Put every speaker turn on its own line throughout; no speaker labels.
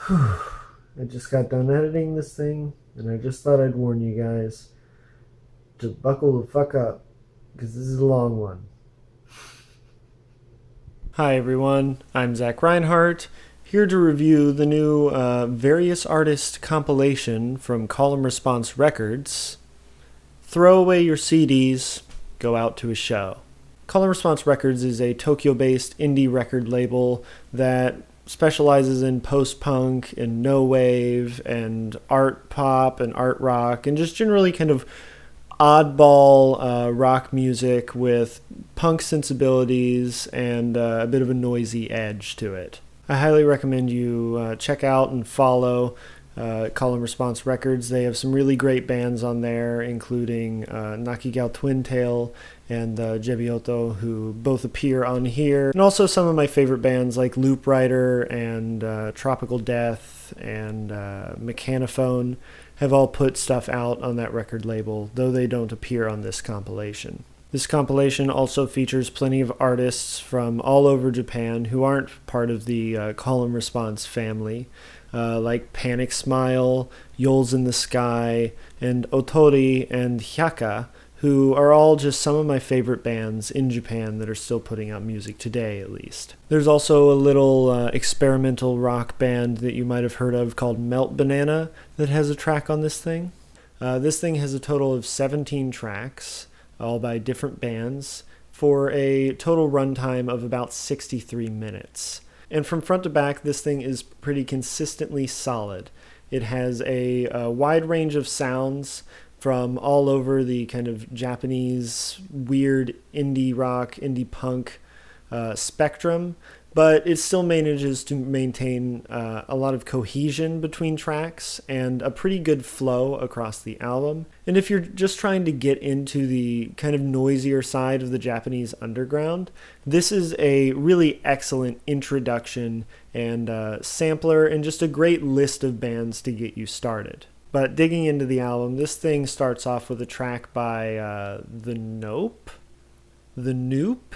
I just got done editing this thing, and I just thought I'd warn you guys to buckle the fuck up, because this is a long one. Hi everyone, I'm Zach Reinhardt, here to review the new Various Artist compilation from Call and Response Records. Throw away your CDs, go out to a show. Call and Response Records is a Tokyo-based indie record label that specializes in post-punk and no-wave and art pop and art rock and just generally kind of oddball rock music with punk sensibilities and a bit of a noisy edge to it. I highly recommend you check out and follow Call and Response Records. They have some really great bands on there, including Nakigao Twintail and Jebioto, who both appear on here. And also some of my favorite bands like Loop Rider and Tropical Death and Mechanophone have all put stuff out on that record label, though they don't appear on this compilation. This compilation also features plenty of artists from all over Japan who aren't part of the Call and Response family, like Panic Smile, Yoles in the Sky, and Otori and Hyaka, who are all just some of my favorite bands in Japan that are still putting out music today, at least. There's also a little experimental rock band that you might have heard of called Melt Banana that has a track on this thing. This thing has a total of 17 tracks, all by different bands, for a total runtime of about 63 minutes. And from front to back, this thing is pretty consistently solid. It has a wide range of sounds from all over the kind of Japanese weird indie rock, indie punk spectrum, but it still manages to maintain a lot of cohesion between tracks and a pretty good flow across the album. And if you're just trying to get into the kind of noisier side of the Japanese underground, this is a really excellent introduction and sampler and just a great list of bands to get you started. But digging into the album, this thing starts off with a track by The Nope? The Noop?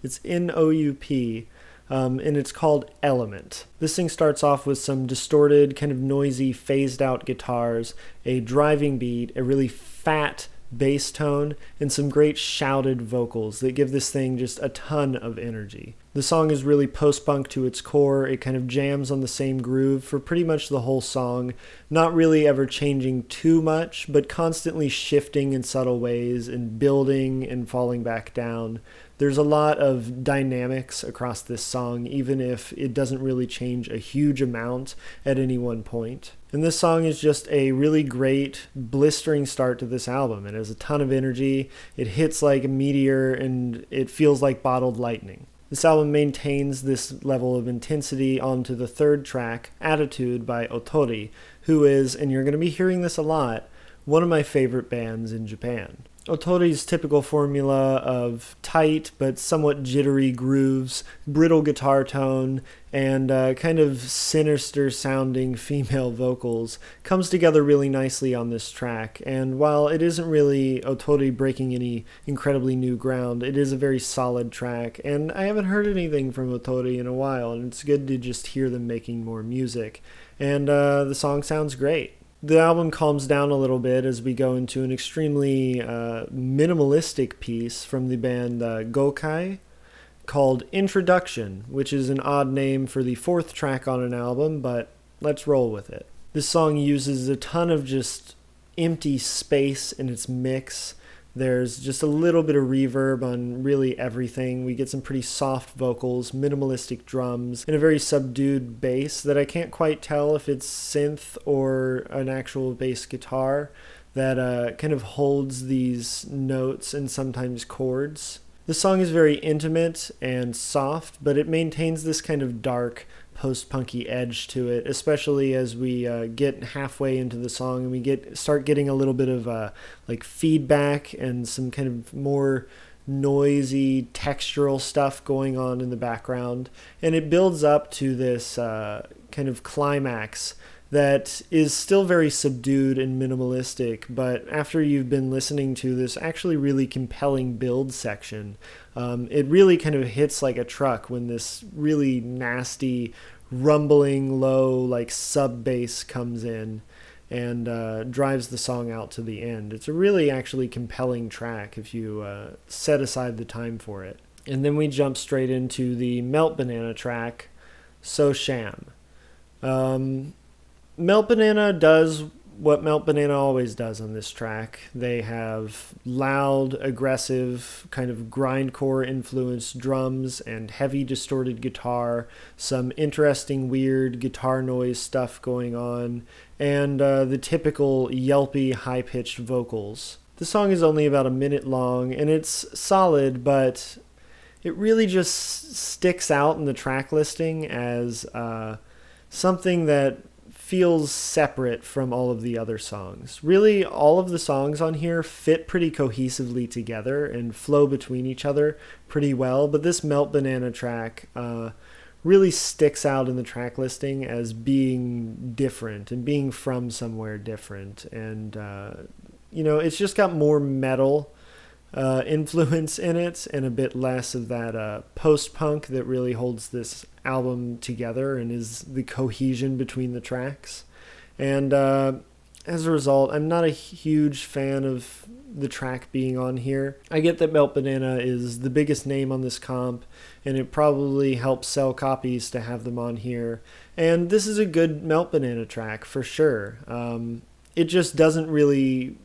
It's N-O-U-P. And it's called Element. This thing starts off with some distorted, kind of noisy, phased-out guitars, a driving beat, a really fat bass tone, and some great shouted vocals that give this thing just a ton of energy. The song is really post-punk to its core. It kind of jams on the same groove for pretty much the whole song, not really ever changing too much, but constantly shifting in subtle ways and building and falling back down. There's a lot of dynamics across this song, even if it doesn't really change a huge amount at any one point. And this song is just a really great, blistering start to this album. It has a ton of energy, it hits like a meteor, and it feels like bottled lightning. This album maintains this level of intensity onto the third track, Attitude by Otori, who is, and you're going to be hearing this a lot, one of my favorite bands in Japan. Otori's typical formula of tight but somewhat jittery grooves, brittle guitar tone, and kind of sinister sounding female vocals comes together really nicely on this track. And while it isn't really Otori breaking any incredibly new ground, it is a very solid track. And I haven't heard anything from Otori in a while, and it's good to just hear them making more music. And the song sounds great. The album calms down a little bit as we go into an extremely minimalistic piece from the band Gokai called Introduction, which is an odd name for the fourth track on an album, but let's roll with it. This song uses a ton of just empty space in its mix. There's just a little bit of reverb on really everything. We get some pretty soft vocals, minimalistic drums, and a very subdued bass that I can't quite tell if it's synth or an actual bass guitar that kind of holds these notes and sometimes chords. The song is very intimate and soft, but it maintains this kind of dark, post-punky edge to it, especially as we get halfway into the song and we start getting a little bit of like feedback and some kind of more noisy textural stuff going on in the background, and it builds up to this kind of climax that is still very subdued and minimalistic, but after you've been listening to this actually really compelling build section, it really kind of hits like a truck when this really nasty, rumbling low like sub bass comes in and drives the song out to the end. It's a really actually compelling track if you set aside the time for it. And then we jump straight into the Melt Banana track, So Sham. Melt Banana does what Melt Banana always does on this track. They have loud, aggressive, kind of grindcore influenced drums and heavy distorted guitar, some interesting weird guitar noise stuff going on, and the typical yelpy, high-pitched vocals. The song is only about a minute long, and it's solid, but it really just sticks out in the track listing as something that feels separate from all of the other songs. Really, all of the songs on here fit pretty cohesively together and flow between each other pretty well, but this Melt Banana track really sticks out in the track listing as being different and being from somewhere different. And, it's just got more metal influence in it and a bit less of that post-punk that really holds this album together and is the cohesion between the tracks. And as a result, I'm not a huge fan of the track being on here. I get that Melt Banana is the biggest name on this comp, and it probably helps sell copies to have them on here. And this is a good Melt Banana track for sure. It just doesn't really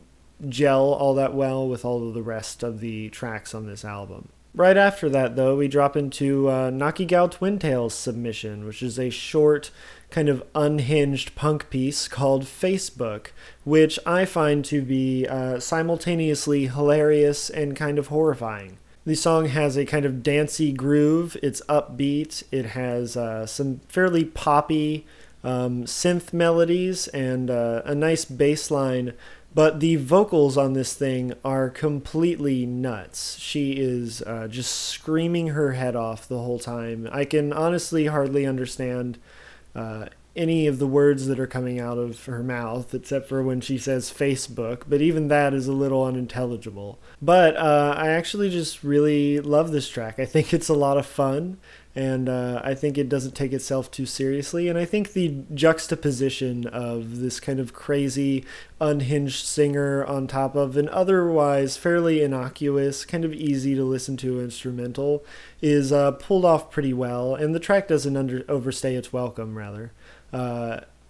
gel all that well with all of the rest of the tracks on this album. Right after that, though, we drop into Nakigao Twintail's submission, which is a short, kind of unhinged punk piece called Facebook, which I find to be simultaneously hilarious and kind of horrifying. The song has a kind of dancey groove, it's upbeat, it has some fairly poppy synth melodies and a nice bass line. But the vocals on this thing are completely nuts. She is just screaming her head off the whole time. I can honestly hardly understand any of the words that are coming out of her mouth, except for when she says Facebook, but even that is a little unintelligible. But I actually just really love this track. I think it's a lot of fun, and I think it doesn't take itself too seriously, and I think the juxtaposition of this kind of crazy, unhinged singer on top of an otherwise fairly innocuous, kind of easy to listen to instrumental is pulled off pretty well, and the track doesn't overstay its welcome, rather,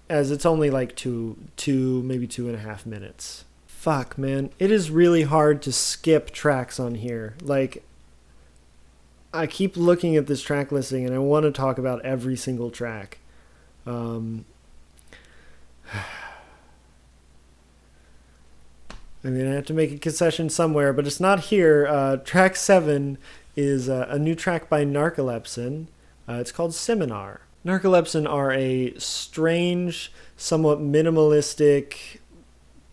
as it's only like maybe 2.5 minutes. Fuck, man. It is really hard to skip tracks on here. Like, I keep looking at this track listing and I want to talk about every single track. I mean, I have to make a concession somewhere, but it's not here. Track 7 is a new track by Narcolepsyn. It's called Seminar. Narcolepsyn are a strange, somewhat minimalistic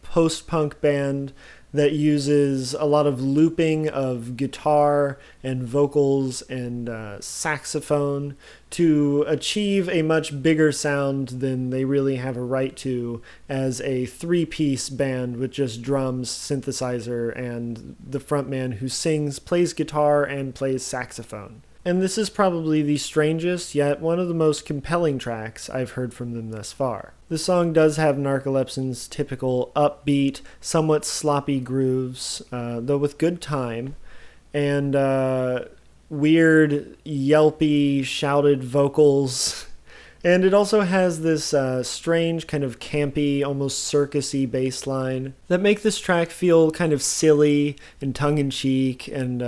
post-punk band that uses a lot of looping of guitar and vocals and saxophone to achieve a much bigger sound than they really have a right to as a three-piece band with just drums, synthesizer, and the frontman who sings, plays guitar, and plays saxophone. And this is probably the strangest, yet one of the most compelling tracks I've heard from them thus far. The song does have Narcolepsyn's typical upbeat, somewhat sloppy grooves, though with good time, and weird, yelpy, shouted vocals. And it also has this strange, kind of campy, almost circus-y bass line that make this track feel kind of silly and tongue-in-cheek and,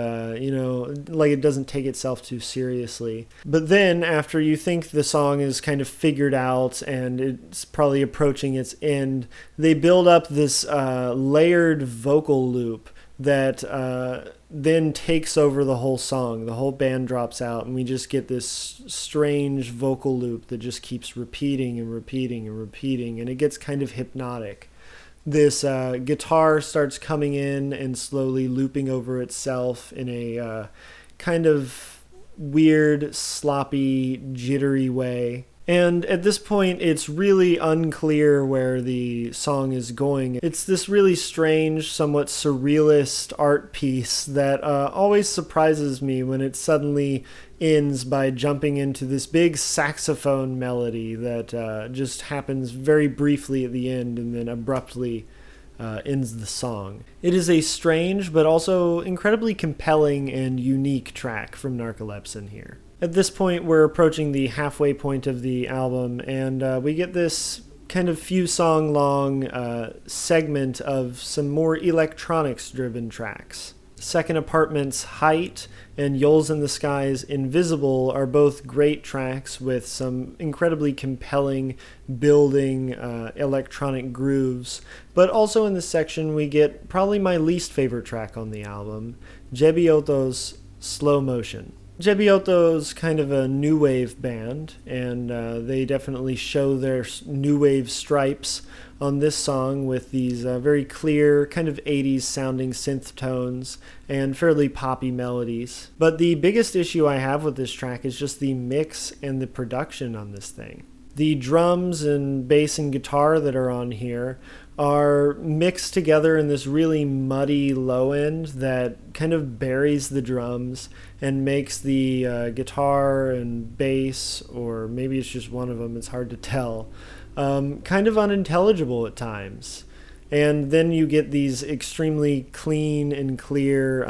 like it doesn't take itself too seriously. But then, after you think the song is kind of figured out and it's probably approaching its end, they build up this layered vocal loop that then takes over the whole song. The whole band drops out, and we just get this strange vocal loop that just keeps repeating and repeating and repeating, and it gets kind of hypnotic. This guitar starts coming in and slowly looping over itself in a kind of weird, sloppy, jittery way. And at this point, it's really unclear where the song is going. It's this really strange, somewhat surrealist art piece that always surprises me when it suddenly ends by jumping into this big saxophone melody that just happens very briefly at the end and then abruptly ends the song. It is a strange but also incredibly compelling and unique track from Narcolepsyn here. At this point, we're approaching the halfway point of the album, and we get this kind of few song long segment of some more electronics driven tracks. Second Apartment's Height and Yoles in the Sky's Invisible are both great tracks with some incredibly compelling building electronic grooves. But also in this section we get probably my least favorite track on the album, Jebioto's Slow Motion. Jebioto's kind of a new wave band, and they definitely show their new wave stripes on this song with these very clear, kind of 80s sounding synth tones and fairly poppy melodies. But the biggest issue I have with this track is just the mix and the production on this thing. The drums and bass and guitar that are on here are mixed together in this really muddy low end that kind of buries the drums and makes the guitar and bass, or maybe it's just one of them, it's hard to tell, kind of unintelligible at times. And then you get these extremely clean and clear,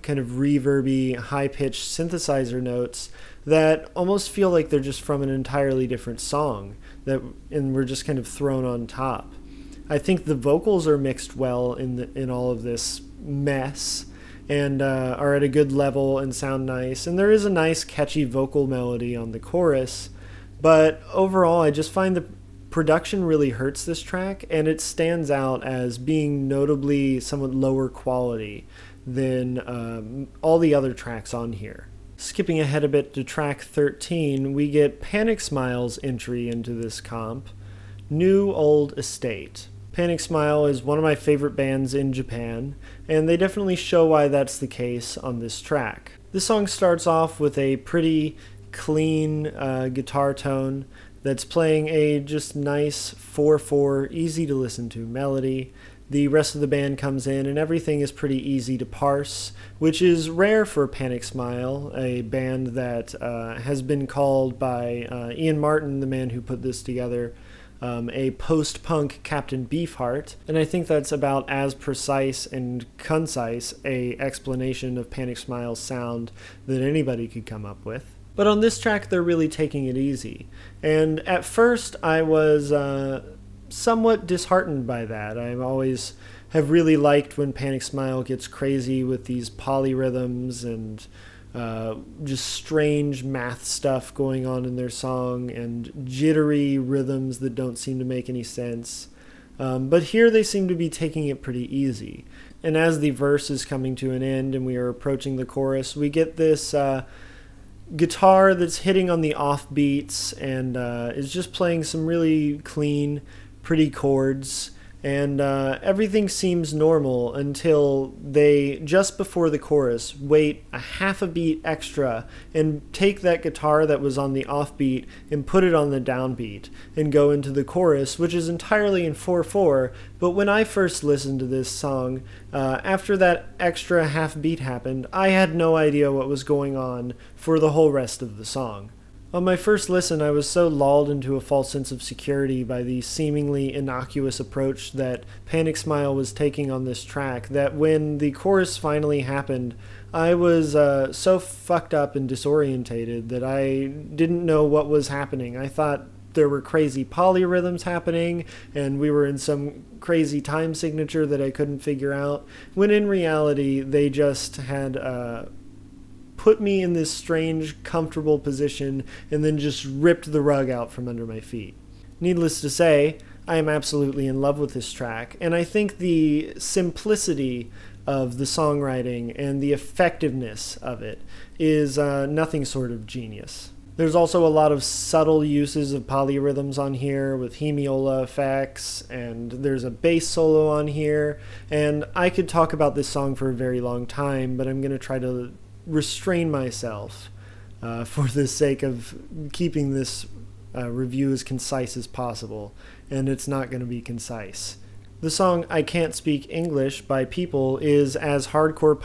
kind of reverby, high-pitched synthesizer notes that almost feel like they're just from an entirely different song, and we're just kind of thrown on top. I think the vocals are mixed well in all of this mess, and are at a good level and sound nice. And there is a nice catchy vocal melody on the chorus, but overall I just find the production really hurts this track, and it stands out as being notably somewhat lower quality than all the other tracks on here. Skipping ahead a bit to track 13, we get Panic Smile's entry into this comp, New Old Estate. Panic Smile is one of my favorite bands in Japan, and they definitely show why that's the case on this track. This song starts off with a pretty clean guitar tone that's playing a just nice 4/4, easy to listen to melody. The rest of the band comes in and everything is pretty easy to parse, which is rare for Panic Smile, a band that has been called by Ian Martin, the man who put this together, a post-punk Captain Beefheart, and I think that's about as precise and concise a explanation of Panic Smile's sound that anybody could come up with. But on this track, they're really taking it easy, and at first I was somewhat disheartened by that. I always have really liked when Panic Smile gets crazy with these polyrhythms and just strange math stuff going on in their song and jittery rhythms that don't seem to make any sense. But here they seem to be taking it pretty easy. And as the verse is coming to an end and we are approaching the chorus, we get this guitar that's hitting on the offbeats and is just playing some really clean, pretty chords. And everything seems normal until they, just before the chorus, wait a half a beat extra and take that guitar that was on the offbeat and put it on the downbeat and go into the chorus, which is entirely in 4/4. But when I first listened to this song, after that extra half beat happened, I had no idea what was going on for the whole rest of the song. On my first listen, I was so lulled into a false sense of security by the seemingly innocuous approach that Panic Smile was taking on this track that when the chorus finally happened, I was so fucked up and disorientated that I didn't know what was happening. I thought there were crazy polyrhythms happening and we were in some crazy time signature that I couldn't figure out, when in reality they just had put me in this strange, comfortable position and then just ripped the rug out from under my feet. Needless to say, I am absolutely in love with this track, and I think the simplicity of the songwriting and the effectiveness of it is nothing short of genius. There's also a lot of subtle uses of polyrhythms on here with hemiola effects, and there's a bass solo on here, and I could talk about this song for a very long time, but I'm going to try to restrain myself for the sake of keeping this review as concise as possible, and it's not going to be concise. The song I Can't Speak English by P-iPLE is as hardcore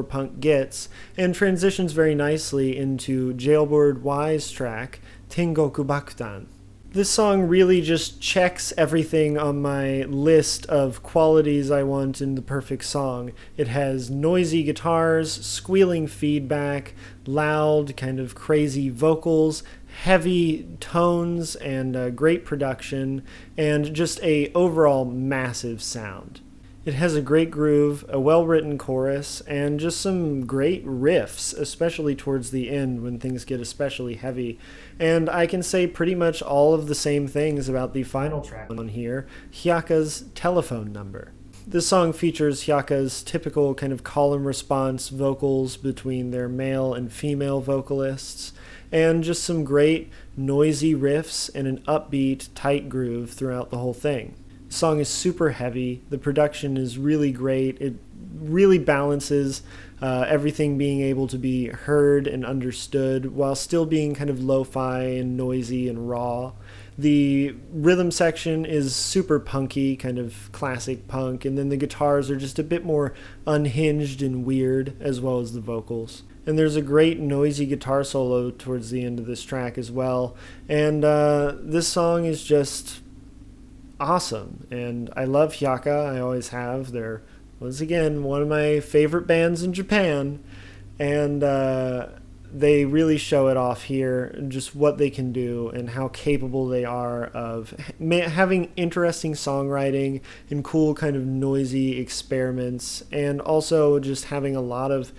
punk gets, and transitions very nicely into Jailbird Y's track, Tengoku Bakutan. This song really just checks everything on my list of qualities I want in the perfect song. It has noisy guitars, squealing feedback, loud, kind of crazy vocals, heavy tones, and great production, and just a overall massive sound. It has a great groove, a well-written chorus, and just some great riffs, especially towards the end when things get especially heavy. And I can say pretty much all of the same things about the final track on here, Hyaka's telephone number. This song features Hyaka's typical kind of call and response vocals between their male and female vocalists, and just some great noisy riffs and an upbeat, tight groove throughout the whole thing. The song is super heavy. The production is really great. It really balances everything being able to be heard and understood while still being kind of lo-fi and noisy and raw. The rhythm section is super punky, kind of classic punk, and then the guitars are just a bit more unhinged and weird, as well as the vocals. And there's a great noisy guitar solo towards the end of this track as well. And this song is just awesome, and I love Hyaka. I always have. They're, once again, one of my favorite bands in Japan, and they really show it off here, just what they can do and how capable they are of having interesting songwriting and cool kind of noisy experiments, and also just having a lot of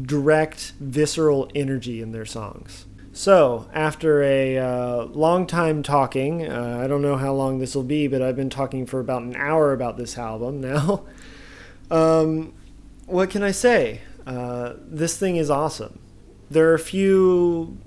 direct, visceral energy in their songs. So, after a long time talking, I don't know how long this will be, but I've been talking for about an hour about this album now. What can I say? This thing is awesome. There are a few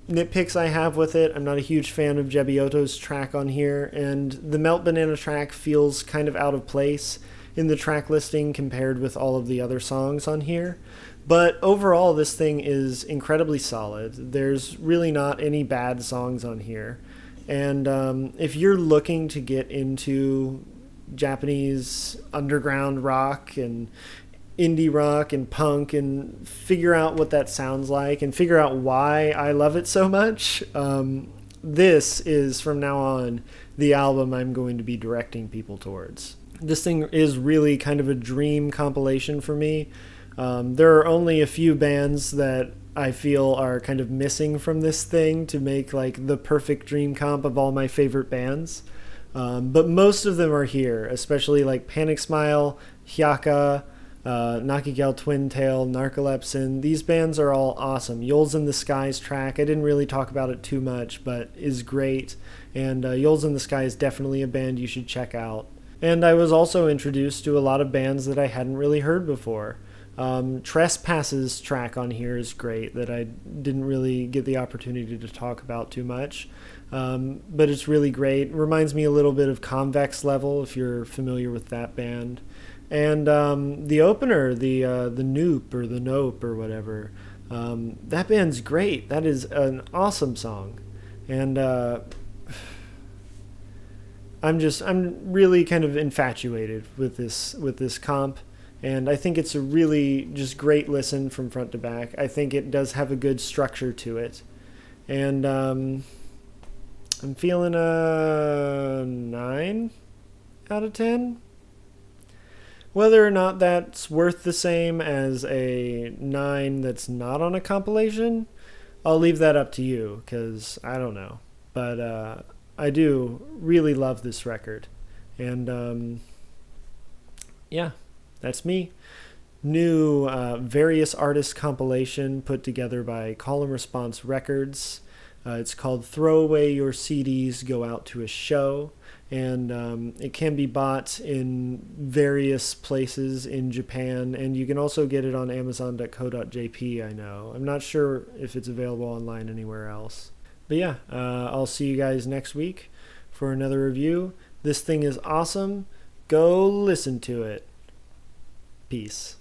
nitpicks I have with it. I'm not a huge fan of Jebioto's track on here, and the Melt Banana track feels kind of out of place in the track listing compared with all of the other songs on here. But overall, this thing is incredibly solid. There's really not any bad songs on here. And if you're looking to get into Japanese underground rock and indie rock and punk and figure out what that sounds like and figure out why I love it so much, this is, from now on, the album I'm going to be directing people towards. This thing is really kind of a dream compilation for me. There are only a few bands that I feel are kind of missing from this thing to make like the perfect dream comp of all my favorite bands. But most of them are here, especially like Panic Smile, Hyaka, Nakigao Twin Tail, Narcolepsin. These bands are all awesome. Yoles in the Sky's track, I didn't really talk about it too much, but is great. And Yoles in the Sky is definitely a band you should check out. And I was also introduced to a lot of bands that I hadn't really heard before. Trespass's track on here is great that I didn't really get the opportunity to talk about too much, but it's really great. It reminds me a little bit of Convex Level, if you're familiar with that band. And the opener, the Noop or the Nope or whatever, that band's great. That is an awesome song. And I'm really kind of infatuated with this comp. And I think it's a really just great listen from front to back. I think it does have a good structure to it. And I'm feeling a 9 out of 10. Whether or not that's worth the same as a 9 that's not on a compilation, I'll leave that up to you, because I don't know. But I do really love this record. And yeah. That's me. New various artists compilation put together by Call and Response Records. It's called Throw Away Your CDs, Go Out to a Show. And it can be bought in various places in Japan. And you can also get it on Amazon.co.jp, I know. I'm not sure if it's available online anywhere else. But yeah, I'll see you guys next week for another review. This thing is awesome. Go listen to it. Peace.